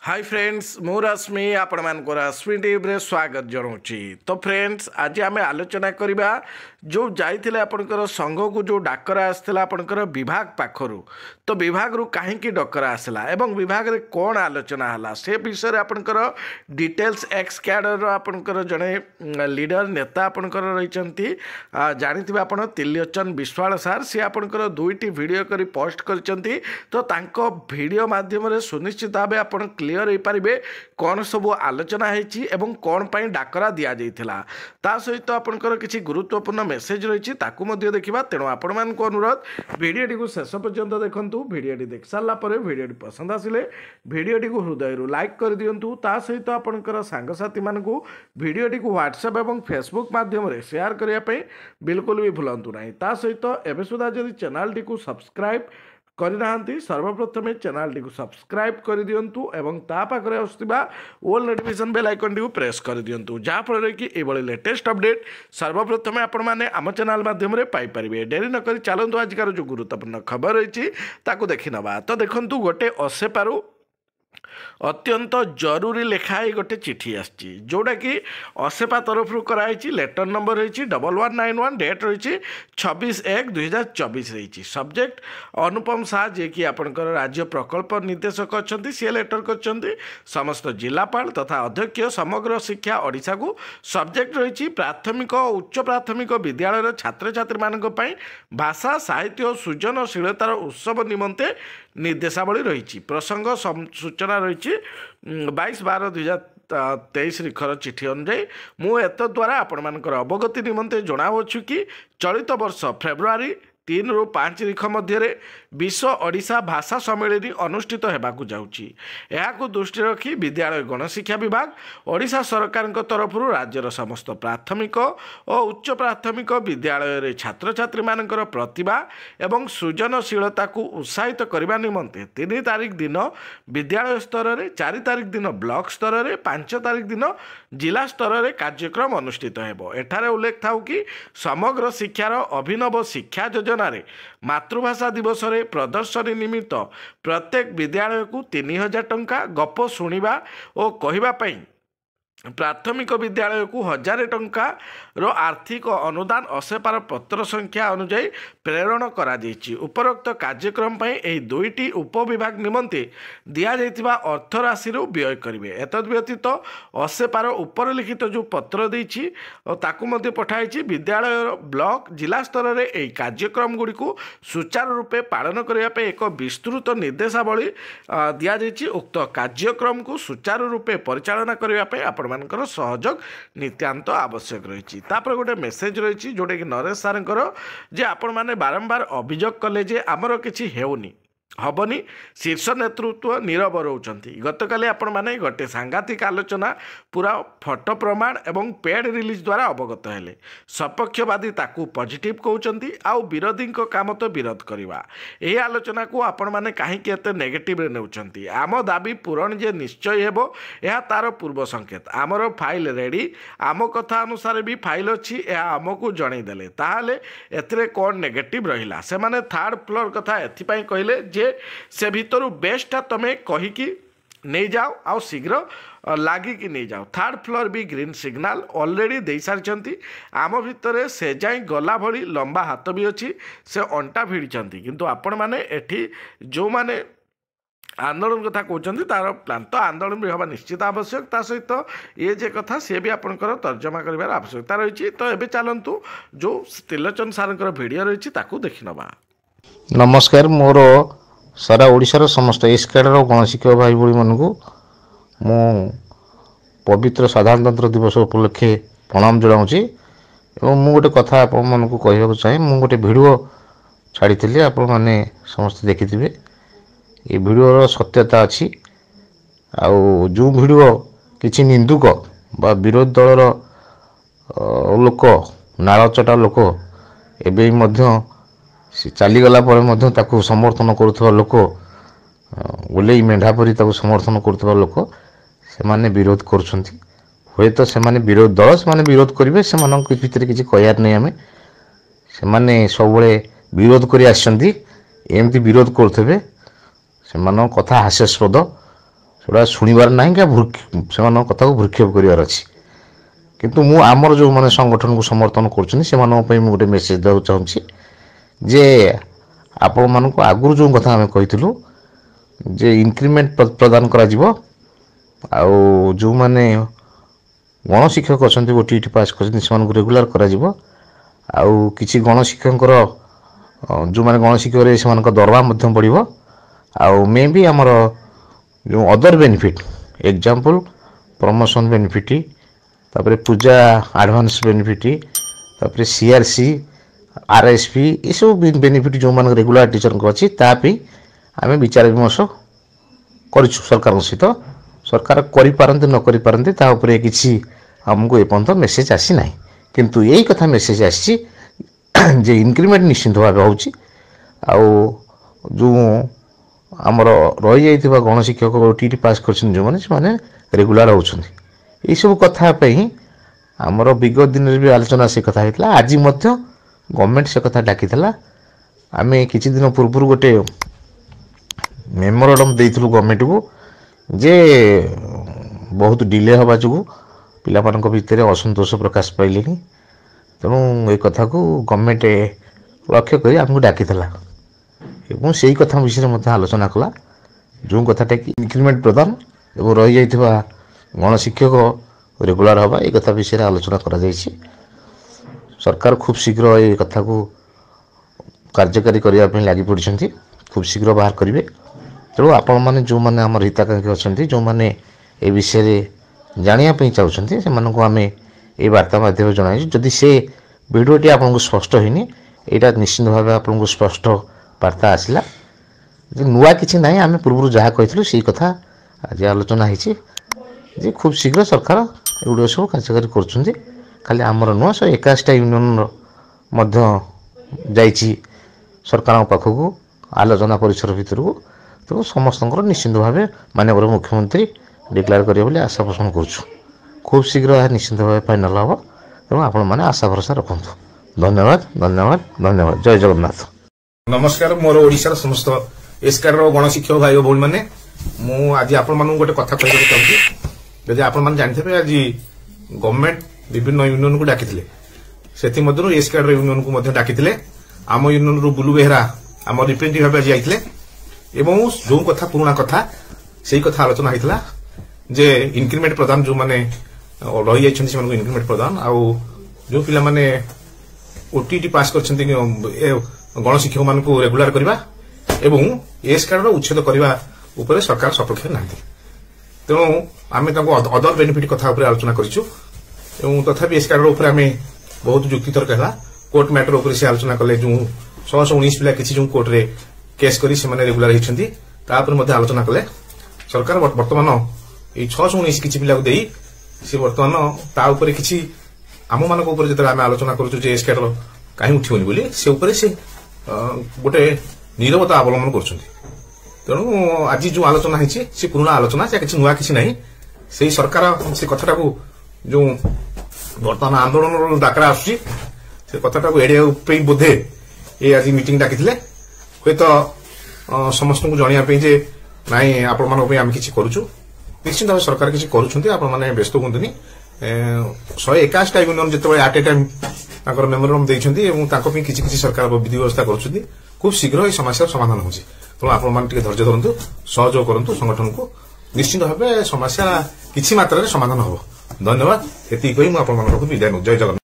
Hi friends मु रश्मि आपण मानक रश्मि टीवी स्वागत जनाऊँगी। तो फ्रेंड्स आज आम आलोचना करवा जो जाइए आपणकर संघ को जो डाकरा आसाला आपणकर विभाग पाखर तो विभाग रु कहीं डकरा आसला एवं विभाग रे कौन आलोचना है से विषय आपणकर डिटेल्स एक्स कैडर आपणकर जड़े लीडर नेता आपणकर रही जानी आप त्रिलोचन विश्वाल सार सी आपणकर दुईटी वीडियो करी पोस्ट करछंती तो तांको वीडियो माध्यम सुनिश्चित भाव आप क्लियर हो पारे कौन सब आलोचना होती कौन पर डाकरा दि जाइए ता सहित आपंकर किसी गुरुत्वपूर्ण मेसेज रही देखा तेणु आपण मान अनुरोध भिडियोटी को शेष पर्यंत देखूँ भिडियोटी देख सारापर भिडियोटी पसंद आसिले भिडियोटी को हृदय लाइक कर दिंतु ता सहित आपंकर सांगसाथी मानक भिडियोटी को व्हाट्सएप और फेसबुक माध्यम शेयर करने बिल्कुल भी भूलु ना ता सहित एवं सुधा जब चैनल टी को सब्सक्राइब करना सर्वप्रथम चैनल टी को सब्सक्राइब कर दिंतु एवं ता पाखरे आसुवा ऑल नोटिफिकेशन बेल आइकन टी को प्रेस कर दिंतु जहाँफल कि ये लेटेस्ट अपडेट सर्वप्रथम आपण मैंने आम चैनल माध्यम पाइपर डेरी नक चलतु आजकार जो गुरुत्वपूर्ण खबर रही देखी नवा तो देखु गोटे असेपारू अत्यंत जरूरी लेखाई गोटे चिठी आसी जोटा कि असेपा तरफ कराई लेटर नंबर रही 1191 डेट रही 26/1/2024 रही सब्जेक्ट अनुपम शाह जी कि आपंकर राज्य प्रकल्प निर्देशक अच्छा सी लेटर कर समस्त जिलापाल तथा अध्यक्ष समग्र शिक्षा ओडिशा को सब्जेक्ट रही प्राथमिक और उच्च प्राथमिक विद्यालय छात्र छात्री मान भाषा साहित्य और सृजनशीलतार उत्सव निमंते निर्देशावली रही प्रसंग सूचना रही 22/12/2023 लिखर चिठी अनुଯାयी मु एत द्वारा आपण मानकर अवगति निमंते जनावछु कि चलित वर्ष फेब्रुआरी 3 ରୁ 5 तारीख मध्य विश्व ओडिशा भाषा सम्मेलन अनुष्ठित होगाकू जाऊँगी दृष्टि रखी विद्यालय गणशिक्षा विभाग ओडिशा सरकार तरफ राज्यर समस्त प्राथमिक और उच्च प्राथमिक विद्यालय छात्र छात्री मानकर प्रतिभा एवं सृजनशीलता को उत्साहित करने निमंते 3 तारीख दिन विद्यालय स्तर में 4 तारीख दिन ब्लॉक स्तर में 5 तारीख दिन जिला स्तर में कार्यक्रम अनुष्ठित हो एठारे उल्लेख था कि समग्र शिक्षार अभिनव शिक्षा योजना मातृभाषा दिवस रे प्रदर्शनी निमित्त प्रत्येक विद्यालय को 3000 टंका गप शुणा और कहवाई प्राथमिक विद्यालय को 1000 टंकार आर्थिक अनुदान असेपार पत्र संख्या अनुଯାयी प्रेरण करा उपरोक्त कार्यक्रम यह दुईटी उपविभाग निमंते दि जाइथिबा अर्थ राशि व्यय करेंगे एतद व्यतीत असेपार उपरलिखित जो पत्र देछि ताकू मध्य पठाई विद्यालय ब्लॉक जिला स्तर में यह कार्यक्रम गुड़ी को सुचारू रूपे पालन करने एक विस्तृत निर्देशावली दि जाइछि उक्त कार्यक्रम को सुचारू रूपे परिचालना करने आप मानकर सहयोग नित्यांत आवश्यक रही गोटे मेसेज रही जोटा कि नरेश सारंकर जे आपण माने बारंबार अभियोग कले जे आमर किछि हेउनी हबनी शीर्ष नेतृत्व नीरव रोचंती गतकाली आपण माने गोटे सांघातिक आलोचना पूरा फोटो प्रमाण एवं पेड रिलीज द्वारा अवगत हेले सपक्षवादी ताकू पॉजिटिव कहउचंती आउ विरोधी काम तो विरोध करवा यही आलोचना को आपण माने कहीं एते नेगेटिव रे नेउचंती आम दाबी पूरण जे निश्चय हेबो यह तार पूर्व संकेत आमर फाइल रेडी आम कथा अनुसार भी फाइल अच्छी आमको जणई देले ताहाले एथिरे कोन नेगेटिव रहिला से माने थर्ड फ्लोर कथा एथिपाई कहले जे से भितर बेस्टा तमें कहीकि नहीं जाओ आउ शीघ्र लागिकी नहीं जाओ थर्ड फ्लोर भी ग्रीन सिग्नाल ऑलरेडी दे सारी आम भितर से जाए गला भली लंबा हाथ भी अच्छी से अंटा भिड़ी किंतु आपण माने एठी जो माने आंदोलन कथा कहते तार प्लान तो आंदोलन भी हवा निश्चित आवश्यक ता सहित ये जे कथा सी भी आपंकर तर्जमा कर आवश्यकता रही तो ये चलतु जो त्रिलोचन सारंकर वीडियो रही देखी नवा। नमस्कार मोर सारा ओडिशार समस्त एस कैडर गणशिक्षक भाई भाई मानू मु पवित्र साधारणतंत्र दिवस उपलक्षे प्रणाम जनाऊँगी मु गोटे कथा आप कहूँ चाहे मु गोटे वीडियो छाड़ी आपण मैंने समस्त देखिथे ये वीडियो सत्यता अच्छी आउ जो वीडियो किसी निंदुक बा विरोधी दलर लोक नालचटा लोक एवं चलीगला ताकू समर्थन करुवा लोक गोले मेढ़ा परी समर्थन करुवा लोक से माने विरोध करुँच हे तो से विरोध दल से विरोध करेंगे से भितर किसी कहार नहीं आम से सब विरोध कर विरोध करुवे से कथा हास्यास्पद ସେଗୁଡ଼ା ଶୁଣିବାର ନାହିଁ କି ସେମାନଙ୍କ କଥାକୁ ଭୃକ୍ଷେପ କରିବାର ଅଛି। କିନ୍ତୁ ମୁଁ ଆମର ଯେଉଁମାନେ ସଂଗଠନକୁ ସମର୍ଥନ କରୁଛନ୍ତି ସେମାନଙ୍କ ପାଇଁ ମୁଁ ଗୋଟେ ମେସେଜ ଦେବାକୁ ଚାହୁଁଛି ଯେ ଆପଣମାନଙ୍କୁ ଆଗରୁ ଯେଉଁ କଥା ଆମେ କହିଥିଲୁ ଯେ ଇନକ୍ରିମେଣ୍ଟ ପ୍ରଦାନ କରାଯିବ, ଆଉ ଯେଉଁମାନେ ଗଣଶିକ୍ଷକ ଅଛନ୍ତି OTET ପାସ୍ କରିଛନ୍ତି ସେମାନଙ୍କୁ ରେଗୁଲାର କରାଯିବ, ଆଉ କିଛି ଗଣଶିକ୍ଷକଙ୍କର ଯେଉଁମାନେ ଗଣଶିକ୍ଷକରେ ସେମାନଙ୍କ ଦରମା ମଧ୍ୟ ବଢ଼ିବ, ଆଉ ମେ ବି ଆମର ଯେଉଁ other benefit example promotion benefit, ତାପରେ ପୂଜା ଆଡ଼ଭାନ୍ସ ବେନିଫିଟ୍, ତାପରେ CRC RSP ଏସବୁ ବେନିଫିଟ୍ ଯେଉଁମାନଙ୍କ ରେଗୁଲାର ଟିଚରଙ୍କ ଅଛି ତା ପାଇଁ ଆମେ ବିଚାର ବିମର୍ଶ କରିଛୁ ସରକାରଙ୍କ ସହିତ। ସରକାର କରିପାରନ୍ତି ନ କରିପାରନ୍ତି ତା ଉପରେ କିଛି ଆମକୁ ଏପର୍ଯ୍ୟନ୍ତ ମେସେଜ ଆସିନାହିଁ, କିନ୍ତୁ ଏଇ କଥା ମେସେଜ ଆସିଛି ଯେ ଇନକ୍ରିମେଣ୍ଟ ନିଶ୍ଚିନ୍ତ ଭାବେ ହେଉଛି, ଆଉ ଯେଉଁ ଆମର ରହିଯାଇଥିବା ଗଣଶିକ୍ଷକ OTET ପାସ୍ କରିଛନ୍ତି ଯେଉଁମାନେ ସେମାନେ ରେଗୁଲାର ହେଉଛନ୍ତି। ଏଇସବୁ କଥା ପାଇଁ ଆମର ବିଗତ ଦିନରେ ବି ଆଲୋଚନା ସେ କଥା ହେଇଥିଲା। ଆଜି ମଧ୍ୟ ଗଭର୍ଣ୍ଣମେଣ୍ଟ ସେ କଥା ଡାକିଥିଲା। ଆମେ କିଛି ଦିନ ପୂର୍ବରୁ ଗୋଟେ ମେମୋରାଣ୍ଡମ୍ ଦେଇଥିଲୁ ଗଭର୍ଣ୍ଣମେଣ୍ଟକୁ ଯେ ବହୁତ ଡିଲେ ହେବା ଯୋଗୁଁ ପିଲାମାନଙ୍କ ଭିତରେ ଅସନ୍ତୋଷ ପ୍ରକାଶ ପାଇଲେଣି, ତେଣୁ ଏ କଥାକୁ ଗଭର୍ଣ୍ଣମେଣ୍ଟ ଲକ୍ଷ୍ୟ କରି ଆମକୁ ଡାକିଥିଲା ଏବଂ ସେଇ କଥା ବିଷୟରେ ମଧ୍ୟ ଆଲୋଚନା କଲା। ଯେଉଁ କଥାଟା କି ଇନକ୍ରିମେଣ୍ଟ ପ୍ରଦାନ ଏବଂ ରହିଯାଇଥିବା ଗଣଶିକ୍ଷକ ରେଗୁଲାର ହେବା ଏ କଥା ବିଷୟରେ ଆଲୋଚନା କରାଯାଇଛି। ସରକାର ଖୁବ୍ ଶୀଘ୍ର ଏ କଥାକୁ କାର୍ଯ୍ୟକାରୀ କରିବା ପାଇଁ ଲାଗି ପଡ଼ିଛନ୍ତି, ଖୁବ୍ ଶୀଘ୍ର ବାହାର କରିବେ। ତେଣୁ ଆପଣମାନେ ଯେଉଁମାନେ ଆମର ହିତାକାଂକ୍ଷୀ ଅଛନ୍ତି, ଯେଉଁମାନେ ଏ ବିଷୟରେ ଜାଣିବା ପାଇଁ ଚାହୁଁଛନ୍ତି ସେମାନଙ୍କୁ ଆମେ এই ବାର୍ତ୍ତା ମାଧ୍ୟମରେ ଜଣାଇଛୁ। ଯଦି ସେ ଭିଡ଼ିଓଟି ଆପଣଙ୍କୁ ସ୍ପଷ୍ଟ ହେଇନି, ଏଇଟା ନିଶ୍ଚିନ୍ତ ଭାବେ ଆପଣଙ୍କୁ ସ୍ପଷ୍ଟ ବାର୍ତ୍ତା ଆସିଲା ଯେ ନୂଆ କିଛି ନାହିଁ, ଆମେ ପୂର୍ବରୁ ଯାହା କହିଥିଲୁ ସେଇ କଥା ଆଜି ଆଲୋଚନା ହେଇଛି ଯେ ଖୁବ୍ ଶୀଘ୍ର ସରକାର ଏଗୁଡ଼ିକ ସବୁ କାର୍ଯ୍ୟକାରୀ କରୁଛନ୍ତି। ଖାଲି ଆମର ନୁହଁ, 181ଟା ୟୁନିୟନର ମଧ୍ୟ ଯାଇଛି ସରକାରଙ୍କ ପାଖକୁ ଆଲୋଚନା ପରିସର ଭିତରକୁ। ତେଣୁ ସମସ୍ତଙ୍କର ନିଶ୍ଚିନ୍ତ ଭାବେ ମାନ୍ୟବର ମୁଖ୍ୟମନ୍ତ୍ରୀ ଡିକ୍ଲେୟାର କରିବେ ବୋଲି ଆଶା ପୋଷଣ କରୁଛୁ। ଖୁବ୍ ଶୀଘ୍ର ଏହା ନିଶ୍ଚିନ୍ତ ଭାବେ ଫାଇନାଲ୍ ହେବ, ତେଣୁ ଆପଣମାନେ ଆଶା ଭରସା ରଖନ୍ତୁ। ଧନ୍ୟବାଦ, ଧନ୍ୟବାଦ, ଧନ୍ୟବାଦ। ଜୟ ଜଗନ୍ନାଥ। ନମସ୍କାର, ମୋର ଓଡ଼ିଶାର ସମସ୍ତ ଏସ୍କାଡର ଗଣଶିକ୍ଷକ ଭାଇ ଓ ଭଉଣୀମାନେ, ମୁଁ ଆଜି ଆପଣମାନଙ୍କୁ ଗୋଟେ କଥା କହିବାକୁ ଚାହୁଁଛି। ଯଦି ଆପଣମାନେ ଜାଣିଥିବେ ଆଜି ଗଭର୍ଣ୍ଣମେଣ୍ଟ ବିଭିନ୍ନ ୟୁନିୟନକୁ ଡାକିଥିଲେ, ସେଥିମଧ୍ୟରୁ ଏସ୍କାଡର ୟୁନିୟନକୁ ମଧ୍ୟ ଡାକିଥିଲେ। ଆମ ୟୁନିୟନରୁ ବୁଲୁ ବେହେରା ଆମ ରିପ୍ରେଜେଣ୍ଟେଟିଭ୍ ଭାବେ ଆଜି ଯାଇଥିଲେ ଏବଂ ଯେଉଁ କଥା ପୁରୁଣା କଥା ସେଇ କଥା ଆଲୋଚନା ହେଇଥିଲା ଯେ ଇନକ୍ରିମେଣ୍ଟ ପ୍ରଦାନ ଯେଉଁମାନେ ରହିଯାଇଛନ୍ତି ସେମାନଙ୍କୁ ଇନକ୍ରିମେଣ୍ଟ ପ୍ରଦାନ, ଆଉ ଯେଉଁ ପିଲାମାନେ OTET ପାସ୍ କରିଛନ୍ତି ଗଣଶିକ୍ଷକମାନଙ୍କୁ ରେଗୁଲାର କରିବା ଏବଂ ଏସ୍କାଡର ଉଚ୍ଛେଦ କରିବା ଉପରେ ସରକାର ସପକ୍ଷରେ ନାହାନ୍ତି। ତେଣୁ ଆମେ ତାଙ୍କୁ ଅଦର ବେନିଫିଟ୍ କଥା ଉପରେ ଆଲୋଚନା କରିଛୁ ଏବଂ ତଥାପି ଏସ୍କାଡର ଉପରେ ଆମେ ବହୁତ ଯୁକ୍ତିତର୍କ ହେଲା। କୋର୍ଟ ମ୍ୟାଟର ଉପରେ ସେ ଆଲୋଚନା କଲେ, ଯେଉଁ 619 ପିଲା କିଛି ଯେଉଁ କୋର୍ଟରେ କେସ୍ କରି ସେମାନେ ରେଗୁଲାର ହେଇଛନ୍ତି ତା ଉପରେ ମଧ୍ୟ ଆଲୋଚନା କଲେ। ସରକାର ବର୍ତ୍ତମାନ ଏଇ 619 କିଛି ପିଲାକୁ ଦେଇ ସେ ବର୍ତ୍ତମାନ ତା ଉପରେ କିଛି ଆମମାନଙ୍କ ଉପରେ ଯେତେବେଳେ ଆମେ ଆଲୋଚନା କରୁଛୁ ଯେ ଏସ୍କାଡର କାହିଁ ଉଠିବନି ବୋଲି, ସେ ଉପରେ ସେ ଗୋଟେ ନୀରବତା ଅବଲମ୍ବନ କରୁଛନ୍ତି। ତେଣୁ ଆଜି ଯେଉଁ ଆଲୋଚନା ହେଇଛି ସେ ପୁରୁଣା ଆଲୋଚନା, ସେ କିଛି ନୂଆ କିଛି ନାହିଁ। ସେଇ ସରକାର ସେ କଥାଟାକୁ ଯେଉଁ ବର୍ତ୍ତମାନ ଆନ୍ଦୋଳନର ଡାକରା ଆସୁଛି ସେ କଥାଟାକୁ ଏଡ଼େଇବା ପାଇଁ ବୋଧେ ଏ ଆଜି ମିଟିଂ ଡାକିଥିଲେ, ହୁଏତ ସମସ୍ତଙ୍କୁ ଜଣାଇବା ପାଇଁ ଯେ ନାଇଁ ଆପଣମାନଙ୍କ ପାଇଁ ଆମେ କିଛି କରୁଛୁ। ନିଶ୍ଚିତ ଭାବେ ସରକାର କିଛି କରୁଛନ୍ତି, ଆପଣମାନେ ବ୍ୟସ୍ତ ହୁଅନ୍ତୁନି। 181ଟା ୟୁନିୟନ ଯେତେବେଳେ ଆଟ୍ ଏ ଟାଇମ୍ ତାଙ୍କର ମେମୋରାଣ୍ଡମ୍ ଦେଇଛନ୍ତି ଏବଂ ତାଙ୍କ ପାଇଁ କିଛି କିଛି ସରକାର ବିଧି ବ୍ୟବସ୍ଥା କରୁଛନ୍ତି, ଖୁବ୍ ଶୀଘ୍ର ଏହି ସମସ୍ୟାର ସମାଧାନ ହେଉଛି। ତେଣୁ ଆପଣମାନେ ଟିକେ ଧୈର୍ଯ୍ୟ ଧରନ୍ତୁ, ସହଯୋଗ କରନ୍ତୁ ସଂଗଠନକୁ, ନିଶ୍ଚିତ ଭାବେ ସମସ୍ୟା କିଛି ମାତ୍ରାରେ ସମାଧାନ ହେବ। ଧନ୍ୟବାଦ। ଏତିକି କହି ମୁଁ ଆପଣମାନଙ୍କୁ ବିଦାୟ ନେଉଛି। ଜୟ ଜଗନ୍ନାଥ।